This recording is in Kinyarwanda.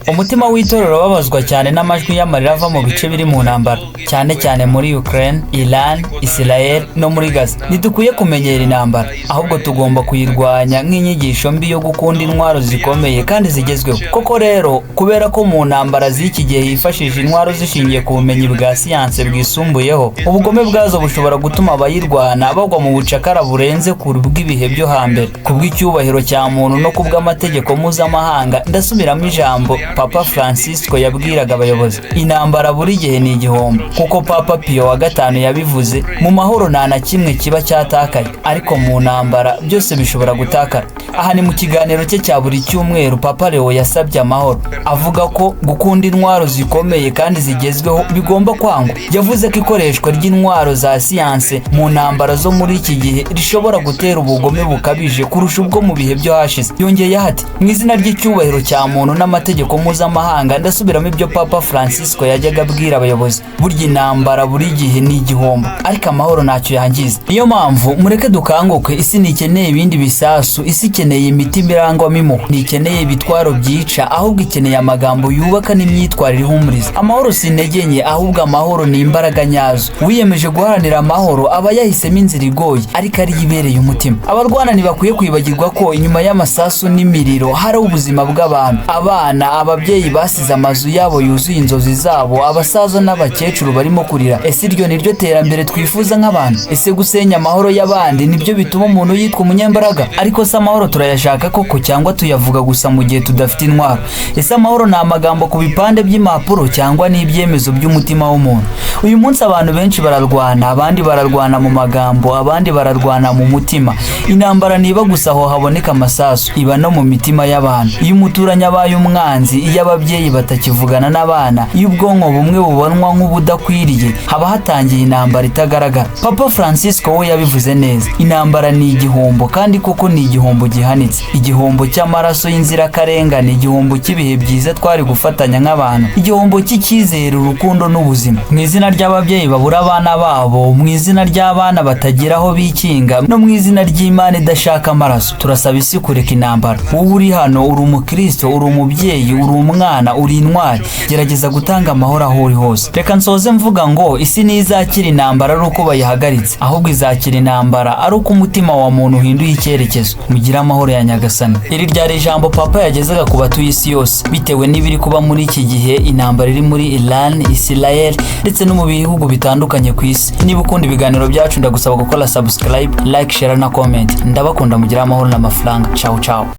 Umutima w'itorero babazwa cyane n'amajwi y'amarira ava mu bice biri mu ntambara, cyane cyane muri Ukraine, Iran, Israel no muri Gaza. Ntidukwiye kumenyera intambara, ahubwo tugomba kuyirwanya nk'inyigisho mbi yo gukunda intwaro zikomeye kandi zigezweho. Koko rero, kubera ko mu ntambara z'iki gihe hifashishije intwaro zishingiye ku bumenyi bwa siyansi bwisumbuyeho, ubugome bwazo bushobora gutuma abayirwana bagwa mu bucakara burenze ku bw'ibihe byo hambere. Kubw'icyubahiro cya muntu no kubw'amategeko mpuzamahanga, ndasubiramo ijambo Papa Fransisiko yabwiraga abayobozi: intambara buri gihe ni igihombo. Kuko Papa Pio wa gatanu yabivuze, mu mahoro nta na kimwe kiba cyatakaye, ariko mu ntambara byose bishobora gutakara. Aha ni mu kiganiro cye cya buri cyumweru, Papa Leo yasabye amahoro, avuga ko gukunda intwaro zikomeye kandi zigezweho bigomba kwangwa. Yavuze ko ikoreshwa ry'intwaro za siyansi mu ntambara zo muri iki gihe rishobora gutera ubugome bukabije kurusha ubwo mu bihe byo hashize. Yongeye ati: mu izina ry'icyubahiro cya muntu n'amategeko mpuzamahanga, ndasubiramo ibyo Papa Fransisiko yajyaga abwira abayobozi: burya intambara buri gihe ni igihombo, ariko amahoro ntacyo yangiza. Niyo mpamvu mureke dukanguke. Isi ntikeneye ibindi bisasu, isi ikeneye imitima irangwamo impuhwe, ntikeneye ibitwaro byica, ahubwo ikeneye amagambo yubaka n'imyitwarire ihumuriza. Amahoro si intege nke, ahubwo amahoro ni imbaraga nyazo. Wiyemeje guharanira amahoro aba yahisemo inzira igoye, ariko ari ibereye umutima. Abarwana ntibakwiye kwibagirwa ko inyuma y'amasasu n'imiriro hari ubuzima bw'abantu, abana, ababyeyi basize amazu yabo yuzuye inzozi zabo, abasaza n'abakecuru barimo kurira. Ese iryo niryo terambere twifuza nk'abantu? Ese gusenya amahoro y'abandi nibyo bituma umuntu yitwa umunyembaraga? Ariko se amahoro turayashaka koko, cyangwa tuyavuga gusa mu gihe tudafite intwaro? Ese amahoro ni amagambo ku bipande by'impapuro cyangwa ni ibyemezo by'umutima w'umuntu? Uyu munsi abantu benshi bararwana, abandi bararwana mu magambo, abandi bararwana mu mutima. Intambara niba gusa aho haboneka amasasu, iba no mu mitima y'abantu. Iyo umuturanyi abaye umwanzi, iyo ababyeyi batakivugana n'abana, iyo ubwonko bumwe bubonwa nk'ubudakwiriye, haba hatangiye intambara itagaragara. Papa Fransisiko we yabivuze neza: intambara ni igihombo, kandi koko ni igihombo gihanitse. Igihombo cy'amaraso y'inzirakarengane, igihombo cy'ibihe byiza twari gufatanya nk'abantu, igihombo cy'icyizere, urukundo n'ubuzima. Mu izina ry'ababyeyi babura abana babo, mu izina ry'abana batagira aho bikinga, no mu izina ry'Imana idashaka amaraso, turasaba isi kureka intambara. Wowe uri hano, uri umukristo, uri umubyeyi, uri umwana, uri intwari, gerageza gutanga amahoro aho uri hose. Reka nsoze mvuga ngo isi ntizakira intambara ari uko bayihagaritse, ahubwo izakira intambara ari uko umutima wa muntu uhinduye icyerekezo. Mugire amahoro ya Nyagasani. Iri ryari ijambo Papa yagezaga ku batuye isi yose, bitewe n'ibiri kuba muri iki gihe. Intambara iri muri Iran, Israel ndetse no mu bihugu bitandukanye ku isi. Niba ukunda ibiganiro byacu, ndagusaba gukora subscribe, like, share na comment. Ndabakunda, mugire amahoro n'amafaranga. Ciao ciao.